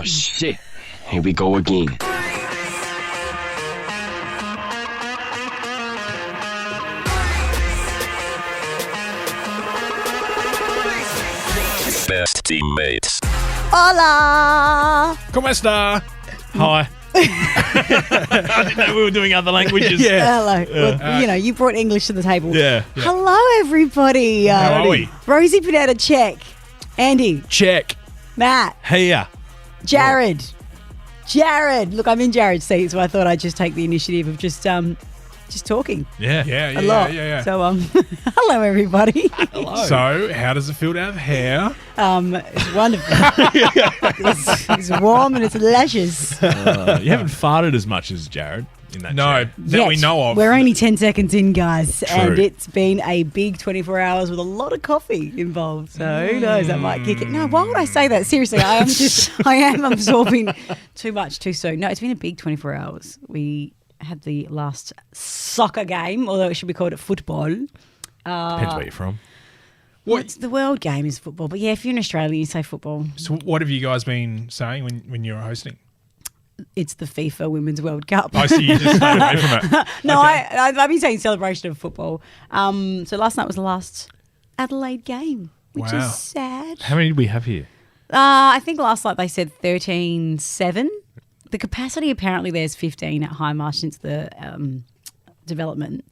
Oh, shit. Here we go again. Best teammates. Hola! ¿Cómo está? Hi. I didn't know we were doing other languages. Hello. Well, you brought English to the table. Yeah. Hello, everybody. How are we? Rosie Panetta, check. Andy, Check. Matt, Hey, Jarrod. Jarrod. Look, I'm in Jarrod's seat, so I thought I'd just take the initiative of just talking Yeah. Yeah. a lot. So, hello, everybody. Hello. So, how does it feel to have hair? It's wonderful. it's warm and it's luscious. You haven't farted as much as Jarrod in that No, chair. that we Yet. know of. We're only 10 seconds in, guys, True. and it's been a big 24 hours with a lot of coffee involved. So who knows? That might kick it. No, why would I say that? Seriously, I am absorbing too much too soon. No, it's been a big 24 hours. We had the last soccer game, although it should be called football. Depends where you're from. What's the world game is football, but yeah, if you're in Australia, you say football. So, what have you guys been saying when you were hosting? It's the FIFA Women's World Cup. I see you just stayed away from it. No, Okay. I've been saying celebration of football. So last night was the last Adelaide game, which Wow. is sad. How many did we have here? I think last night they said 13-7. The capacity apparently there's 15 at High Marsh since the development.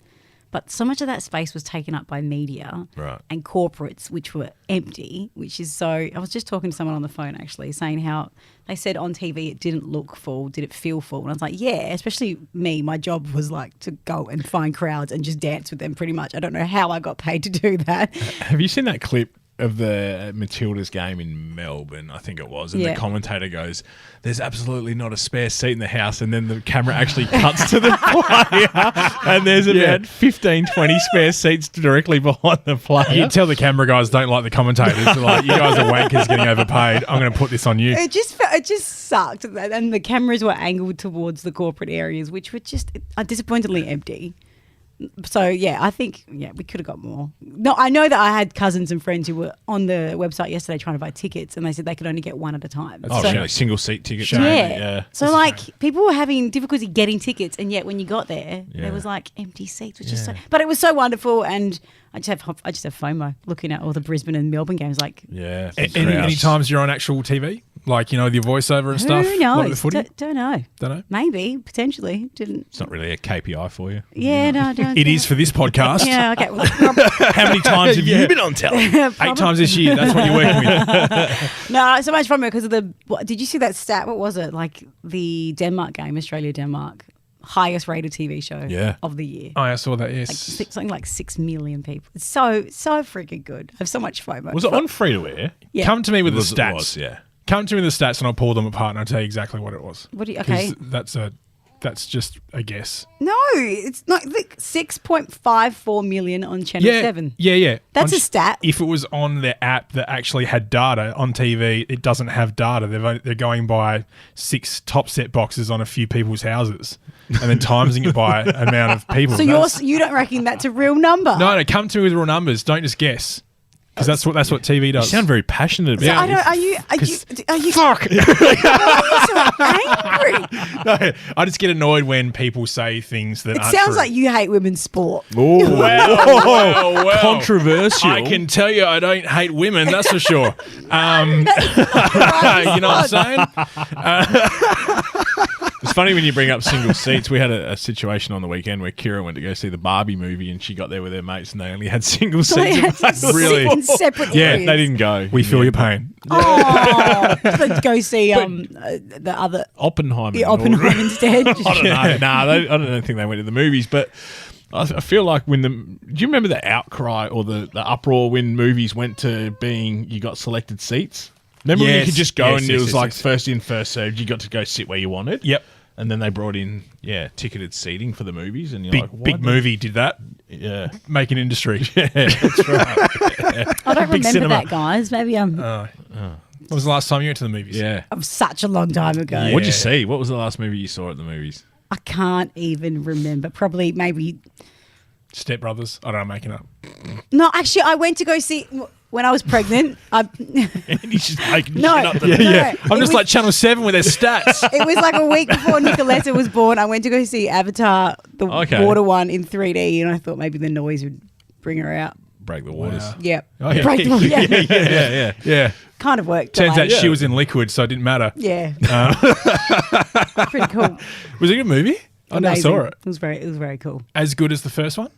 But so much of that space was taken up by media Right. and corporates, which were empty, which is so... I was just talking to someone on the phone, actually, saying how they said on TV it didn't look full. Did it feel full? And I was like, yeah, especially me. My job was like to go and find crowds and just dance with them pretty much. I don't know how I got paid to do that. Have you seen that clip of the Matildas game in Melbourne, I think it was, and Yeah. the commentator goes, there's absolutely not a spare seat in the house, and then the camera actually cuts to the player and there's about 15, 20 spare seats directly behind the player. You tell the camera guys don't like the commentators. They're like, you guys are wankers getting overpaid. I'm going to put this on you. It just sucked. And the cameras were angled towards the corporate areas, which were just disappointingly empty. So, yeah, I think, we could have got more. No, I know that I had cousins and friends who were on the website yesterday trying to buy tickets and they said they could only get one at a time. Oh, so, really? Single seat tickets. Shame. yeah. So, like, people were having difficulty getting tickets, and yet when you got there, Yeah. there was, like, empty seats, which is so... But it was so wonderful, and I just have FOMO looking at all the Brisbane and Melbourne games, like... Yeah. Any times you're on actual TV? Like, your voiceover and stuff? Who Like the knows? footy? Don't know. Don't know. Maybe, potentially. Didn't... It's not really a KPI for you. Yeah, no, don't. It is for this podcast. Yeah, okay. Well, How many times have you been on telly? 8 times this year. That's what you're working with. no, so much fun because of the... Did you see that stat? What was it? Like the Denmark game, Australia-Denmark, highest rated TV show of the year. Oh, I saw that, Like yes. something like 6 million people. It's so freaking good. I have so much FOMO. Was it on free to air? Yeah. Come to me with the It stats. was, yeah. Come to me with the stats and I'll pull them apart and I'll tell you exactly what it was. What do you... 'Cause Okay. That's just a guess. No, it's not... Like 6.54 million on Channel 7. Yeah. That's On a stat. If it was on the app that actually had data on TV, it doesn't have data. They're going by 6 top set boxes on a few people's houses and then timesing it by amount of people. So you don't reckon that's a real number? No, come to me with real numbers. Don't just guess. Because that's what TV You does. sound very passionate about So I this. don't... Are you... Fuck. Why are you so angry? No, I just get annoyed when people say things that It aren't sounds true. like you hate women's sport. Oh, well. controversial. I can tell you I don't hate women, that's for sure. You know what I'm saying? It's funny when you bring up single seats. We had a situation on the weekend where Kira went to go see the Barbie movie and she got there with her mates and they only had single So they seats. had to sit Really? in separate Yeah, areas. They didn't go. We feel your pain. Oh, let's go see the other Oppenheimer. Oppenheimer instead. I don't know. I don't think they went to the movies, but I feel like do you remember the outcry or the uproar when movies went to being you got selected seats? Remember when you Yes, could just go yes, and it yes, was yes, like yes. first in, first served. You got to go sit where you wanted. Yep. And then they brought in, ticketed seating for the movies. And you're Big like, why big the- movie did that. Yeah. Make an industry. That's right. I don't remember cinema. that, guys. Maybe When was the last time you went to the movies? Yeah. of such a long time ago. Yeah. What'd you see? What was the last movie you saw at the movies? I can't even remember. Probably, maybe. Step Brothers. I don't know, I'm making up. No, actually, I went to go see. when I was pregnant, And he's just making No. shit up. Yeah, Yeah. I'm It just was- like Channel 7 with their stats. it was like a week before Nicoletta was born. I went to go see Avatar, the Okay. water one in 3D, and I thought maybe the noise would bring her out. Break the waters. Wow. Yep. Oh, yeah. Break the water. Yeah. Yeah. Yeah. Kind of worked. Turns out delayed. she was in liquid, so it didn't matter. Yeah. Pretty cool. Was it a good movie? I never Amazing. saw it. It was very cool. As good as the first one?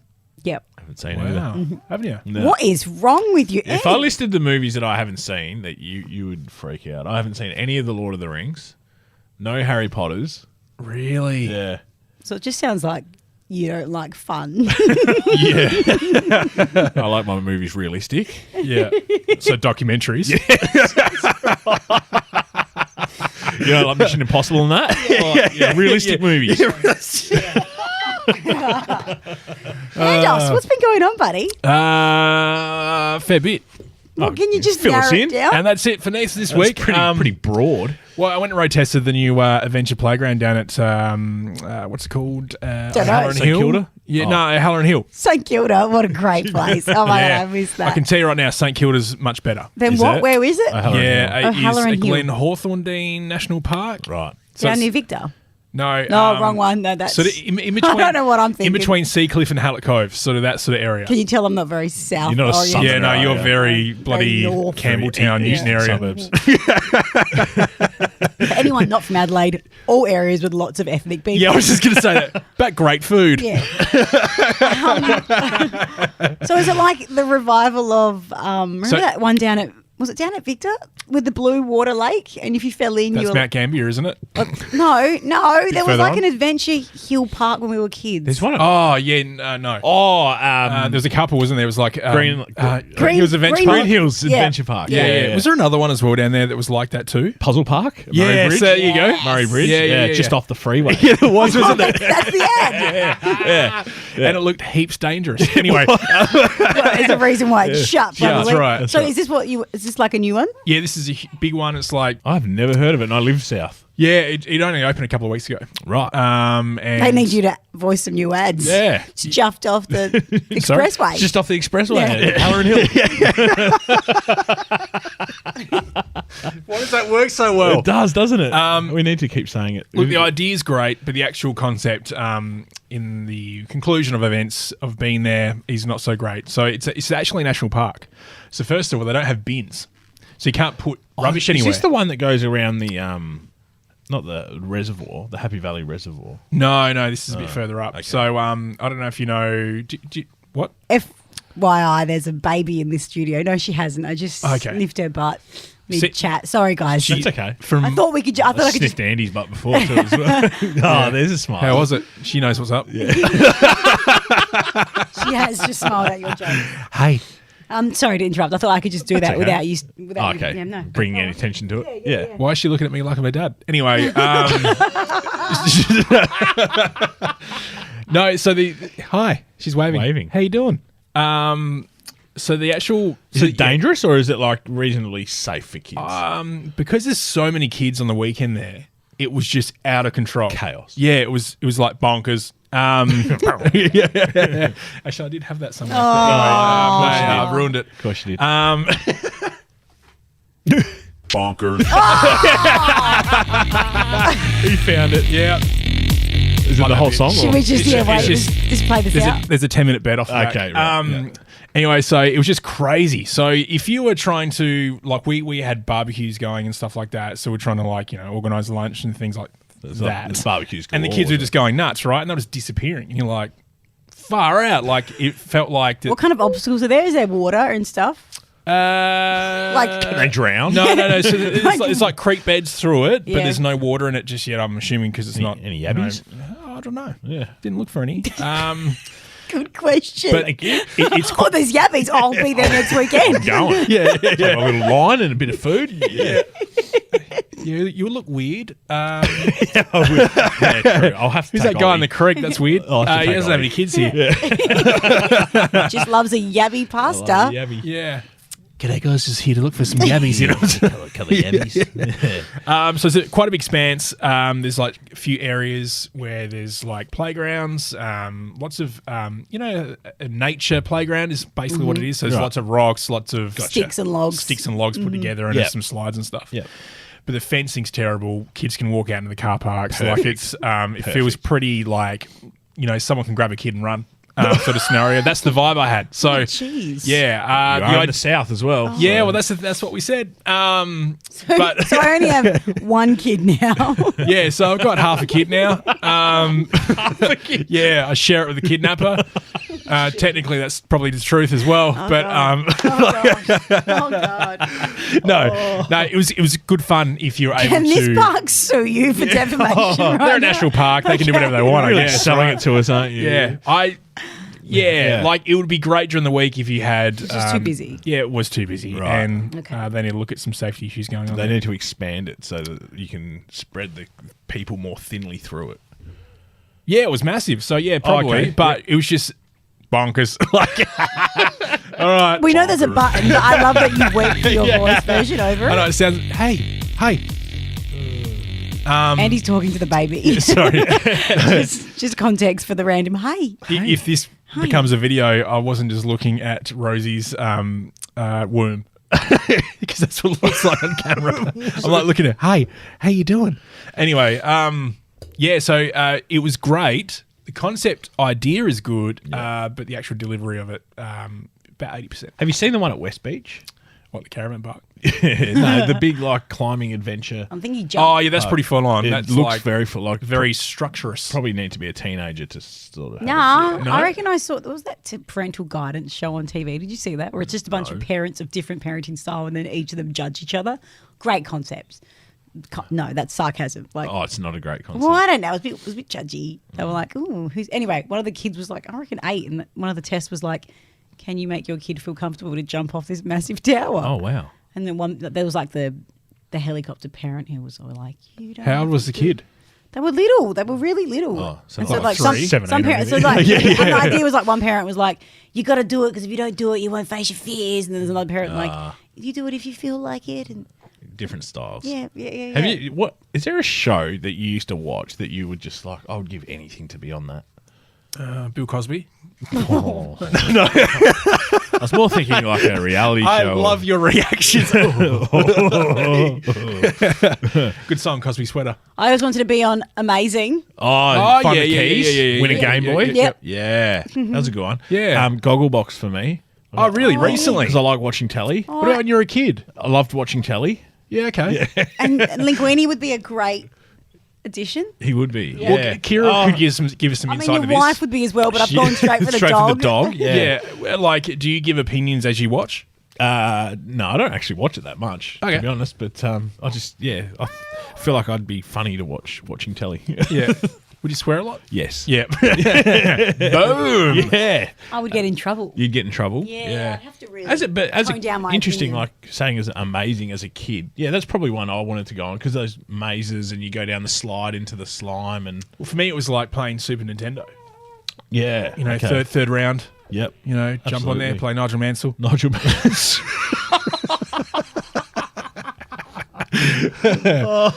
Yep. Haven't seen either. Wow. Haven't you? No. What is wrong with you? If Ed? I listed the movies that I haven't seen, that you would freak out. I haven't seen any of the Lord of the Rings. No Harry Potters. Really? Yeah. So it just sounds like you don't like fun. Yeah. I like my movies realistic. Yeah. So documentaries. You know, like Mission Impossible and that. Like, realistic movies. Andos, what's been going on, buddy? Fair bit. Well, can you just fill us narrow in? it down? And that's it for next this That's week. pretty broad. Well, I went and road tested the new Adventure Playground down at what's it called? Don't know. Halloran St Hill. Kilda? Yeah, Oh. no, Halloran Hill. St Kilda, what a great place. Oh my God, I missed that. I can tell you right now, St Kilda's much better. Then Is what? it? Where is it? Halloran Yeah, Hill. it is Halloran at Hill. Glen Hawthorndean National Park. Right. So Down it's- near Victor. No, No, wrong one. No, that's. Sort of in between. I don't know what I'm thinking. In between Seacliff and Hallett Cove, sort of that sort of area. Can you tell I'm not very south? You're not a oriented? southern Yeah, no, Right, you're yeah. very bloody north. Campbelltown, Very Newton area. Suburbs. For anyone not from Adelaide, all areas with lots of ethnic people. Yeah, I was just going to say that. But great food. Yeah. So is it like the revival of remember So- that one down at was it down at Victor with the blue water lake? And if you fell in, That's you were Mount Gambier, isn't it? no. There was further like on? an adventure hill park when we were kids. There's one. Oh, yeah, no. Oh, There was a couple, wasn't there? It was like Green- Hills Adventure Green- Park. Green Hills Yeah. Adventure Park. Yeah. Was there another one as well down there that was like that too? Puzzle Park? Yeah, Murray Bridge? so there you go. Yes. Murray Bridge? Yeah, just yeah. off the freeway. Yeah, there was, wasn't there? That's the ad. yeah. And it looked heaps dangerous. Anyway, There's a reason why it's shut. Yeah, Probably. that's right, that's So right. is this like a new one? yeah, this is a big one. It's like, I've never heard of it, and I live south. yeah, it only opened a couple of weeks ago. Right. And They need you to voice some new ads. Yeah. It's juffed off the Sorry? expressway. Just off the expressway. Yeah. Halloran Hill. Why does that work so well? It does, doesn't it? We need to keep saying it. Look, the idea is great, but the actual concept in the conclusion of events of being there is not so great. So it's actually a national park. So first of all, they don't have bins. So you can't put rubbish anywhere. Is this the one that goes around the, not the reservoir, the Happy Valley Reservoir? No, this is a bit further up. okay. So I don't know if you know... what? FYI, there's a baby in this studio. No, she hasn't. I just Okay. sniffed her butt mid-chat. Sorry, guys. That's okay. From, I thought we could. I thought I could just. Sniffed Andy's butt before, too, as well. Oh, there's a smile. How was it? She knows what's up. Yeah. She has just smiled at your joke. Hey. Sorry to interrupt. I thought I could just do that okay. without you. Oh, Without okay. Yeah, no. Bringing any attention to it. Yeah. Why is she looking at me like I'm her dad? Anyway. No, so hi. She's waving. How you doing? So the actual... Is it dangerous or is it like reasonably safe for kids? Because there's so many kids on the weekend there, it was just out of control. Chaos. Yeah, it was like bonkers. Yeah. Actually, I did have that somewhere. I've ruined it. Of course you did. Bonkers. He found it. Yeah. Is it the whole song? Should or- we just It's just- play this out? There's a 10-minute bet off that. Okay, right, yeah. Anyway, so it was just crazy. So if you were trying to, like, we had barbecues going and stuff like that. So we're trying to, like, organise lunch and things like that. It's barbecues. And the kids were just going nuts, right? And they were just disappearing. And you're like, far out. Like, it felt like... What kind of obstacles are there? Is there water and stuff? Can they drown? No. So it's like creek beds through it, but Yeah. there's no water in it just yet. I'm assuming because it's not Any yabbies? I don't know. Yeah. Didn't look for any. Good question. But it's oh, there's yabbies. I'll be there next weekend. Going. yeah. Take a little line and a bit of food. Yeah. You look weird. Yeah, true. I'll have to Who's take that guy Ollie. in the creek? That's weird. I'll have to He take doesn't have Ollie. any kids here. Just loves a yabby pasta. Yabby. Yeah. G'day guys, just here to look for some yabbies. You know? Couple of yabbies. So it's quite a big expanse. There's like a few areas where there's like playgrounds, lots of, a nature playground is basically what it is. So there's lots of rocks, lots of Sticks and logs. Put together, and there's some slides and stuff. Yep. But the fencing's terrible. Kids can walk out into the car parks. Like it's, it feels pretty like, someone can grab a kid and run. Sort of scenario. That's the vibe I had. So, Jeez. yeah, You are in the south as well. yeah. Well, that's what we said. But So I only have one kid now. yeah, so I've got half a kid now. Yeah, I share it with the kidnapper. Technically, that's probably the truth as well. Oh, but God. no, it was good fun if you're able Can to. this park sue you for defamation? right They're now? a national park. They can do whatever they want. Really I guess. selling right? it to us, aren't you? Yeah, Yeah. like it would be great during the week if you had. It's just too busy. Yeah, it was too busy, Right. and Okay. they need to look at some safety issues going on. They there. need to expand it so that you can spread the people more thinly through it. Yeah, it was massive. So yeah, probably, okay. but it was just bonkers. Like, all right. We know there's a button, but I love that you went for your voice version over I know it. it sounds. Hey. And he's talking to the baby. Sorry. just context for the random, hey. If this becomes a video, I wasn't just looking at Rosie's womb. Because that's what it looks like on camera. I'm like looking at, hey, how you doing? Anyway, so it was great. The concept idea is good, but the actual delivery of it, about 80%. Have you seen the one at West Beach? What, the caravan park? No, the big climbing adventure. I'm thinking jump. Oh, yeah, that's pretty full on. It That's looks like very structurous. Probably need to be a teenager to sort of. have Nah, it. No? I reckon I saw, there was that parental guidance show on TV. Did you see that? Where it's just a bunch of parents of different parenting style and then each of them judge each other. Great concept. No, that's sarcasm. Like, Oh, it's not a great concept. well, I don't know. It was a bit judgy. They were like, ooh, who's... Anyway, one of the kids was like, I reckon 8. And one of the tests was like, can you make your kid feel comfortable to jump off this massive tower? Oh, wow. And then there was like the helicopter parent who was all like, you don't How old have was to the do-" kid? They were little. They were really little. Oh, so and like some, three? some 17 parents, so maybe. like, and the idea was like one parent was like, you got to do it because if you don't do it, you won't face your fears. And then there's another parent like, you do it if you feel like it. And Different styles. yeah. Have you? What is there a show that you used to watch that you would just like? I would give anything to be on that. Bill Cosby. Oh. No, I was more thinking like a reality show. I love your reactions. Good song, Cosby Sweater. I always wanted to be on Amazing. Find the yeah, keys, yeah. win a Game Boy. Yep. Yeah, that was a good one. Yeah. Gogglebox for me. Oh, really? Recently? Because I like watching telly. What about when you were a kid? I loved watching telly. Yeah, okay. And Linguini would be a great addition. He would be. Well, Yeah. Kira could give us some I mean, insight your to this. wife would be as well, but I've gone straight for the Straight dog. for the dog. Yeah. Yeah, like, do you give opinions as you watch? No, I don't actually watch it that much, Okay. to be honest. But I just, I feel like I'd be funny to watching telly. Yeah. Would you swear a lot? Yes. Yeah. Boom. Yeah. I would get in trouble. You'd get in trouble. Yeah, I'd have to really As tone down my interesting, opinion. like saying as amazing as a kid. Yeah, that's probably one I wanted to go on because those mazes and you go down the slide into the slime and Well, for me, it was like playing Super Nintendo. yeah, You know, okay. third round. Yep. You know, jump on there, Absolutely. play Nigel Mansell. Nigel Mansell. Yeah,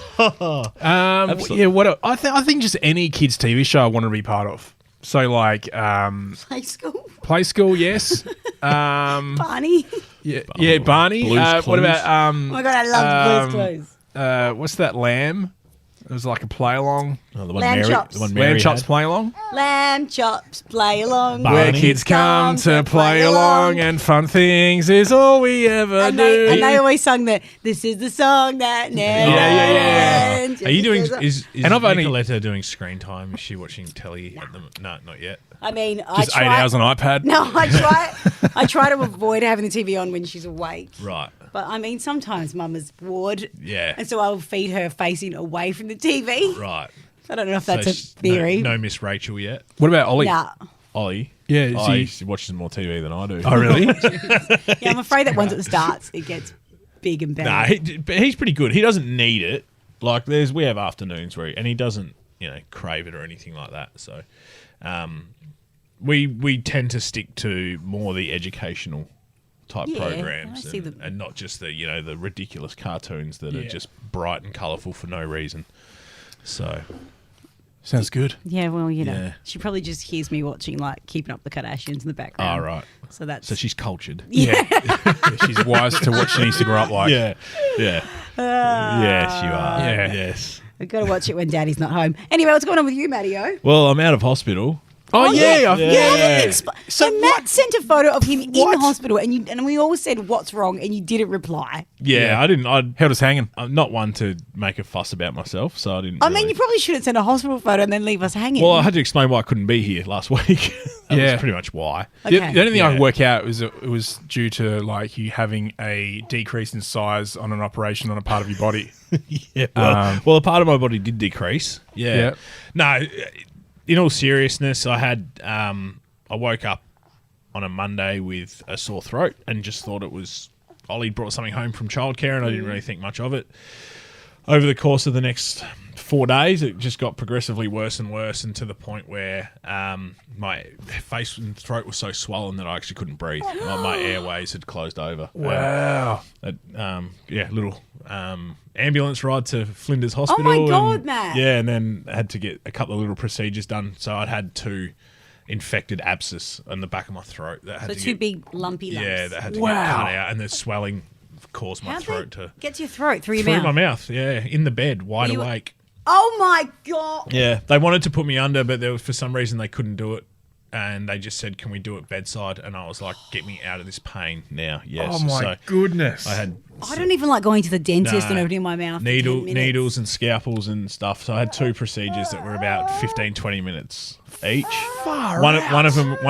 I think just any kids TV show I want to be part of. So like Play school. Play School, yes. Barney. yeah, Barney. Blue's What Clues. about Oh my God, I love Blue's Clues. what's that Lamb? It was like a play along. Oh, the one Lambchops. The one Mary Lamb chops had. play along. Lambchops, play along. Barney. Where kids come to play along and fun things is all we ever And do. they always sung this is the song that never Yeah. ends. Are you doing? Is And I've only- Nicoletta doing screen time? Is she watching telly at the? No, not yet. I mean, Just I 8 try. hours on iPad. No, I try to avoid having the TV on when she's awake. Right. But I mean, sometimes Mum is bored. Yeah. And so I'll feed her facing away from the TV. Right. I don't know if that's So a theory. No Miss Rachel yet. What about Ollie? Nah. Ollie. Yeah, is He watches more TV than I do. Oh, really? Yeah, I'm afraid that once it starts, it gets big and bad. Nah, but he's pretty good. He doesn't need it. Like we have afternoons where he doesn't, crave it or anything like that. So, we tend to stick to more the educational type Yeah, programs, I see and not just the the ridiculous cartoons that are just bright and colourful for no reason. So Sounds good. Yeah, well, Yeah. she probably just hears me watching like Keeping Up the Kardashians in the background. right. So She's cultured. Yeah. She's wise to what she needs to grow up like. Yeah. Yes, you are. Yeah. Yes. I've got to watch it when Daddy's not home. Anyway, what's going on with you, Matty-O? Well, I'm out of hospital. Oh, yeah. Yeah. So Matt sent a photo of him in hospital, and we all said, "What's wrong?" and you didn't reply. Yeah, I didn't. Held us hanging. I'm not one to make a fuss about myself, so I didn't. I mean, you probably shouldn't send a hospital photo and then leave us hanging. Well, I had to explain why I couldn't be here last week. That was pretty much why. Okay. The only thing I Yeah. could work out was it was due to like you having a decrease in size on an operation on a part of your body. Yeah. Well, a part of my body did decrease. Yeah. Yeah. No, in all seriousness, I had I woke up on a Monday with a sore throat and just thought it was Ollie brought something home from childcare, and I didn't really think much of it. Over the course of the next 4 days, it just got progressively worse and worse, and to the point where my face and throat was so swollen that I actually couldn't breathe. My airways had closed over. Wow. Little ambulance ride to Flinders Hospital. Oh my God, and, Matt. Yeah, and then had to get a couple of little procedures done. So I'd had 2 infected abscess on the back of my throat. That had So to two get, big lumpy lumps. Yeah, that had to get cut out, and the swelling caused my How'd throat they to... get to your throat through your Through mouth? my mouth, yeah, in the bed, wide You- awake. Oh my God! Yeah, they wanted to put me under, but there was, for some reason they couldn't do it, and they just said, "Can we do it bedside?" And I was like, "Get me out of this pain now." Yes. Oh my so goodness. I had I don't even like going to the dentist and No. opening my mouth. for 10 minutes. needles and scalpels and stuff. So I had 2 procedures that were about 15-20 minutes each. One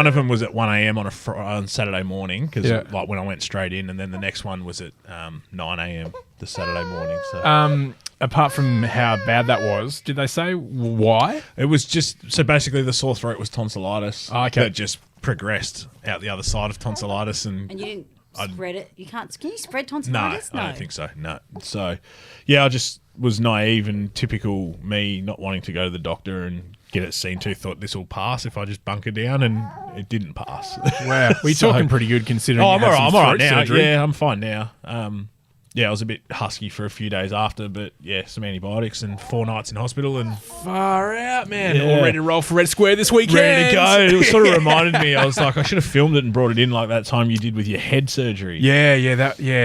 of them was at 1 a.m. on Saturday morning because like when I went straight in, and then the next one was at 9 a.m. the Saturday morning. So Apart from how bad that was, did they say why? it was just basically the sore throat was tonsillitis Okay. that just progressed out the other side of tonsillitis And you didn't spread it. You can't. Can you spread No, tonsillitis? I don't think so. No. So, yeah, I just was naive and typical me not wanting to go to the doctor and get it seen to. Thought this will pass if I just bunker down, and it didn't pass. Wow. We're talking pretty good considering I'm you all had right. some I'm all right throat now. surgery. Yeah, I'm fine now. Yeah, I was a bit husky for a few days after, but yeah, some antibiotics and 4 nights in hospital and Far out, man. Yeah. All ready to roll for Red Square this weekend. ready to go. It sort of reminded me. I was like, I should have filmed it and brought it in like that time you did with your head surgery. Yeah.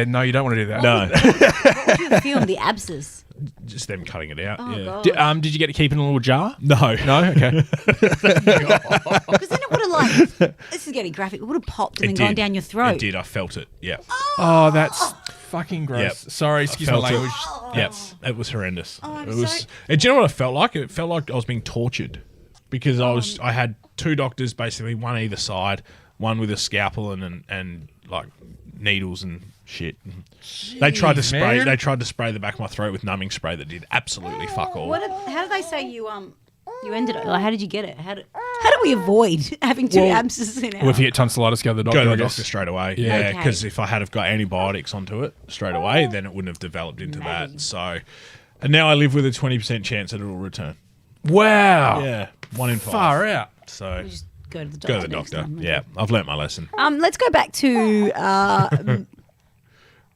No, you don't want to do that. No, What did you film? The abscess. just them cutting it out. Oh yeah. God. Did you get to keep it in a little jar? No. No? Okay. Because then it would have like. This is getting graphic. It would have popped and then It gone did. down your throat. It did. I felt it. Yeah. Oh, that's fucking gross. Yep. Sorry, excuse my felt it. language. Yep, it was horrendous. Oh, I'm it was. sorry. And do you know what it felt like? It felt like I was being tortured because I had 2 doctors, basically one either side, one with a scalpel and like needles and shit. They tried to spray. man. They tried to spray the back of my throat with numbing spray that did absolutely fuck all. How did they say you ended it? Like, how did you get it? How do we avoid having 2 abscesses in our... Well, if you get tonsillitis, go to the doctor. Go to I the guess. doctor straight away. Yeah. Yeah, Okay. because if I had have got antibiotics onto it straight away, then it wouldn't have developed into Maybe. that. So, and now I live with a 20% chance that it will return. Wow. Yeah, 1 in 5. Far out. So Just go to the doctor. go to the next doctor. time. Yeah, I've learnt my lesson. Let's go back to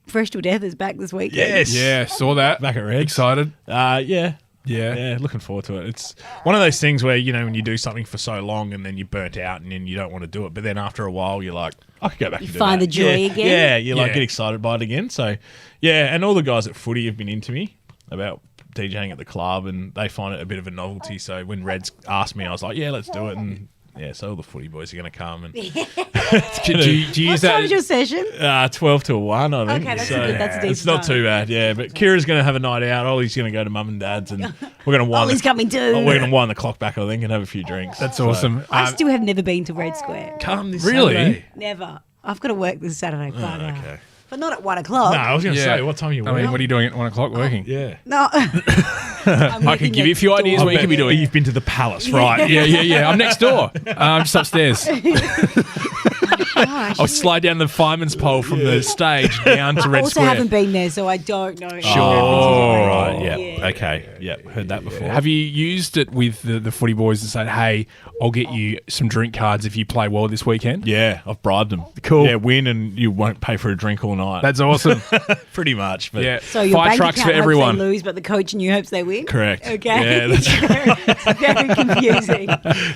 Fresh to Death is back this weekend. Yes. Yeah, saw that. Back at Reds. Excited. Yeah. Yeah. Yeah, looking forward to it. It's one of those things where, when you do something for so long and then you're burnt out and then you don't want to do it, but then after a while you're like, I could go back and do find that. the joy Yeah. again? Yeah, you Yeah. get excited by it again. So, yeah, and all the guys at footy have been into me about DJing at the club and they find it a bit of a novelty. So when Reds asked me, I was like, yeah, let's do it. And yeah, so all the footy boys are going to come. And Do you What use time is that? your session? 12 to 1, I think. Okay, that's so good. That's a decent it's not time. too bad, yeah. But Kira's going to have a night out. Ollie's going to go to mum and dad's, and we're going to wind. Ollie's coming too. We're going to wind the clock back, I think, and have a few drinks. That's awesome. I still have never been to Red Square. Come this Really? Saturday. Never. I've got to work this Saturday. Far out. Okay. But not at 1 o'clock. No, I was going to Yeah. say, what time are you I working? mean, what are you doing at 1 o'clock working? Yeah. No. I can give you a few ideas I what you bet could be doing. You've been to the palace, right? Yeah. I'm next door. I'm just upstairs. I'll slide down the fireman's pole from the stage down to I Red also Square. haven't been there, so I don't know. Oh, right. Yeah. Okay. Yeah. Heard that before. Have you used it with the footy boys and said, hey, I'll get you some drink cards if you play well this weekend? Yeah, I've bribed them. Cool. Yeah, win and you won't pay for a drink all night. That's awesome. pretty much. But Yeah. So your Fire bank trucks account for everyone. hopes they lose, but the coach and you hopes they win. Correct. Okay. Yeah, It's very confusing.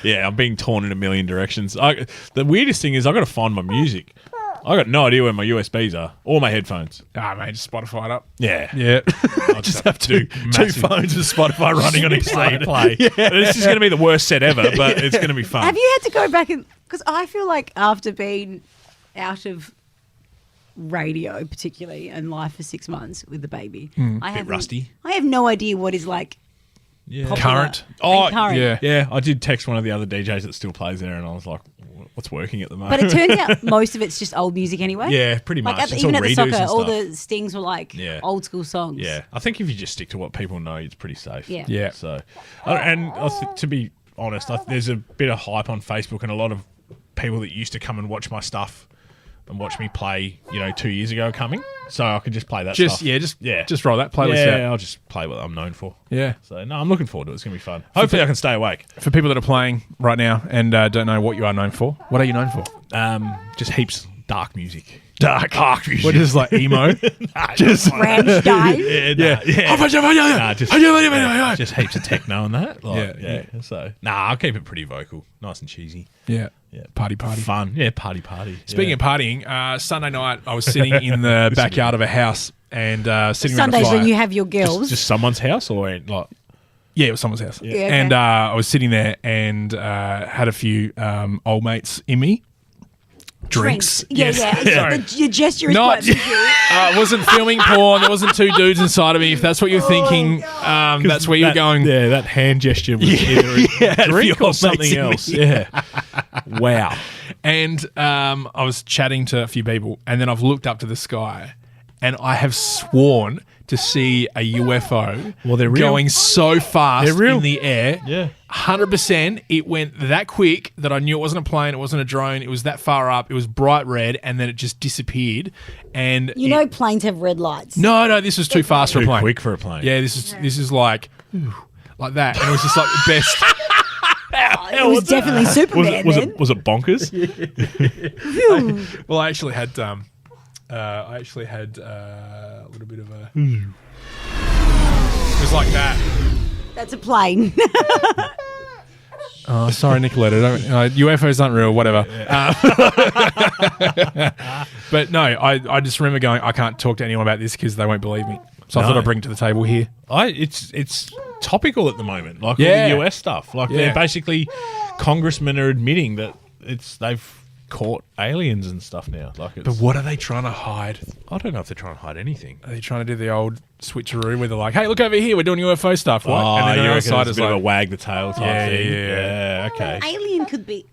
yeah, I'm being torn in a million directions. The weirdest thing is I've got to find my music. I got no idea where my USBs are or my headphones. Ah, mate, just Spotify it up. Yeah. Yeah. I'll just have to do two massive- phones with Spotify running on each side. Play. This is going to be the worst set ever, but it's going to be fun. Have you had to go back and because I feel like after being out of radio particularly and life for 6 months with the baby, I have rusty. I have no idea what is like Yeah. popular Current. and current. yeah. Yeah, I did text one of the other DJs that still plays there, and I was like, "What's working at the But moment?" it turns out most of it's just old music anyway. yeah, pretty much. Like at the, It's even all at the redos soccer, and all stuff. the stings were like Yeah. old school songs. Yeah, I think if you just stick to what people know, it's pretty safe. Yeah. Yeah. So, to be honest, there's a bit of hype on Facebook, and a lot of people that used to come and watch my stuff and watch me play, 2 years ago, are coming. So I can just play that stuff. Just roll that playlist yeah, out. I'll just play what I'm known for. Yeah. So no, I'm looking forward to it. It's gonna be fun. Hopefully, I can stay awake. For people that are playing right now and don't know what you are known for, what are you known for? Just heaps dark music. Dark music. What is like emo? Just Rammstein. Just heaps of techno and that. Like, Yeah. So I'll keep it pretty vocal, nice and cheesy. yeah. Yeah, Party. fun. Yeah, party. Speaking of partying, Sunday night I was sitting in the backyard of a house and sitting around a Sundays fire. when you have your girls. just someone's house or like Yeah, it was someone's house. Yeah, okay. And I was sitting there and had a few old mates in me. Drinks. Yeah, Yes. yeah. Sorry. Your gesture is Not, quite visual. I wasn't filming porn. There wasn't two dudes inside of me. If that's what you're thinking, that's where you're going. Yeah, that hand gesture was either a drink or something else. Yeah. Wow. And I was chatting to a few people, and then I've looked up to the sky, and I have sworn to see a UFO Well, they're real. going so fast They're real. in the air. Yeah. 100%. It went that quick that I knew it wasn't a plane, it wasn't a drone, it was that far up, it was bright red, and then it just disappeared. And You know planes have red lights. no, this was too fast for a Too plane. quick for a plane. Yeah, this is like that, and it was just like the best. It was definitely Superman then. Was it bonkers? Well, I actually had a little bit of a. It was like that. That's a plane. Oh, sorry, Nicoletta. UFOs aren't real. Whatever. But no, I just remember going, I can't talk to anyone about this because they won't believe me. So I thought I'd bring it to the table here. It's topical at the moment, like Yeah. all the US stuff. Like Yeah. they're basically congressmen are admitting that they've caught aliens and stuff now. Like, But what are they trying to hide? I don't know if they're trying to hide anything. Are they trying to do the old switcheroo where they're like, hey, look over here, we're doing UFO stuff. What? Oh, And then the you other reckon side it's a is bit of a like, wag the tail type Yeah, thing. yeah. Okay. Alien could be.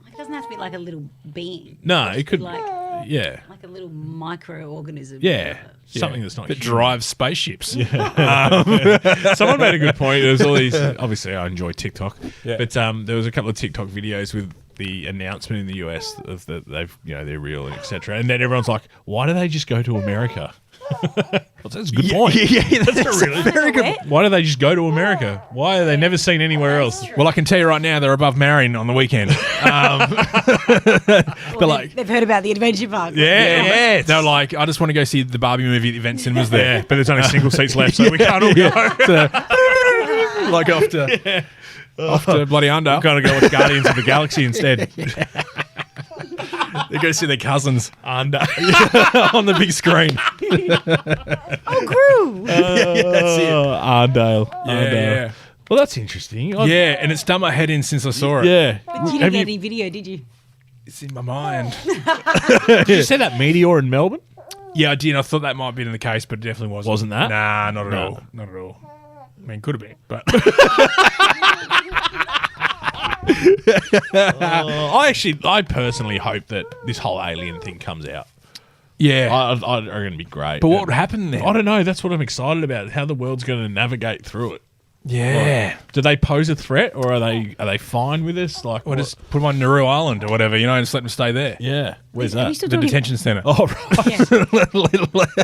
It doesn't have to be like a little being. No, Just it could. like Yeah. a little microorganism. Yeah. Something that's not that human. drives spaceships. Someone made a good point. There's all these. Obviously, I enjoy TikTok, Yeah. but there was a couple of TikTok videos with the announcement in the US of that they've they're real and etc. And then everyone's like, "Why do they just go to America?" That's a good point. That's a really Very good. Why do they just go to America? Why are they never seen anywhere else? Well, I can tell you right now, they're above Marion on the weekend. They're like, They've heard about the adventure park. Yeah. they're like, I just want to go see the Barbie movie at the event cinemas there. Yeah, but there's only single seats left, so we can't all go. Like off to bloody under. We've got to go with Guardians of the Galaxy instead. They go see their cousins Under. on the big screen. Oh, Gru. That's it. Arndale. Yeah. Well, that's interesting. Yeah, and it's done my head in since I saw it. Yeah. But you didn't get any video, did you? It's in my mind. Did you see that meteor in Melbourne? Yeah, I did. I thought that might have been the case, but it definitely wasn't. Wasn't that? Nah, not at No. all. Not at all. I mean, could have been, but I personally hope that this whole alien thing comes out. yeah. I are going to be great. But what would happen then? I don't know. That's what I'm excited about. How the world's going to navigate through it. Yeah. Do they pose a threat, or are they fine with us? Like, Or just put them on Nauru Island or whatever, and just let them stay there. yeah, where's Are you that? still The talking- detention centre. Oh, right.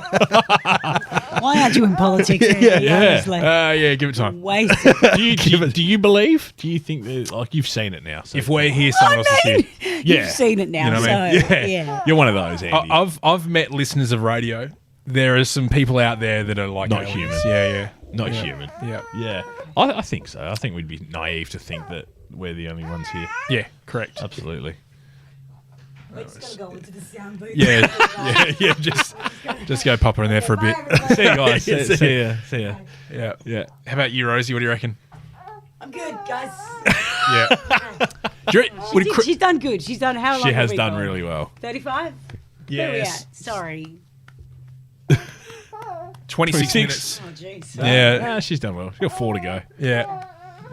Why aren't you in politics? Honestly. Yeah, give it time. Wasted. Do you believe? Do you think that, like, you've seen it now? So If we're here, someone else is here. You've seen it now, You know what I so mean? yeah. You're one of those, Andy. I've met listeners of radio. There are some people out there that are like Not aliens. human. Yeah. Not human. Yeah. Yeah, I think so. I think we'd be naive to think that we're the only ones here. Yeah, correct. Absolutely. We're just going to go into the sound booth. Yeah. Just go pop her in there for a bit. See you guys. See ya. Yeah. How about you, Rosie? What do you reckon? I'm good, guys. Yeah. She's done good. She's done how long? She has have we done gone? really well. 35? Where are we Yes. at? Sorry. 26 26. minutes. Oh, jeez. Yeah. She's done well. She's got 4 to go. Yeah.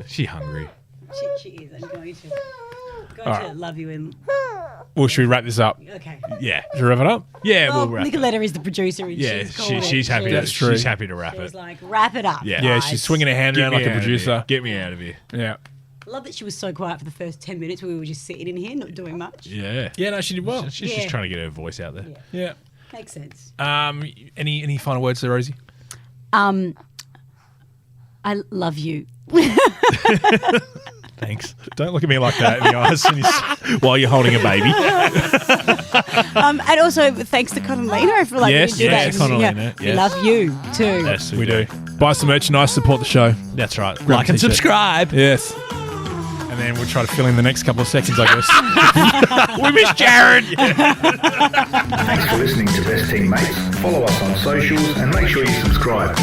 She's hungry. She is. I'm going to. All right. Love you in. Well, should we wrap this up? Okay. Yeah. Should we wrap it up? Yeah, Well, we'll wrap it. Nicoletta is the producer. And Yeah, she's, called she's it. happy. She's, That's true. She's happy to wrap She was it. like, wrap it up. Yeah. Yeah, guys. she's swinging her hand around like a producer. Get me out of here. Yeah. Love that she was so quiet for the first 10 minutes where we were just sitting in here, not doing much. Yeah. Yeah, no, she did well. She's Yeah. just trying to get her voice out there. Yeah. Makes sense. Any final words there, Rosie? I love you. Thanks. Don't look at me like that in the eyes. While you're holding a baby. And also thanks to Con and Lina for Yes, you do yes, that. Con and Lina, We yes. love you too. Yes, We do. Buy some merchandise, support the show. That's right. Grab Like a and t-shirt. subscribe. Yes. And then we'll try to fill in the next couple of seconds, I guess. We miss Jarrod. Thanks for listening to Best Teammates. Follow us on socials and make sure you subscribe.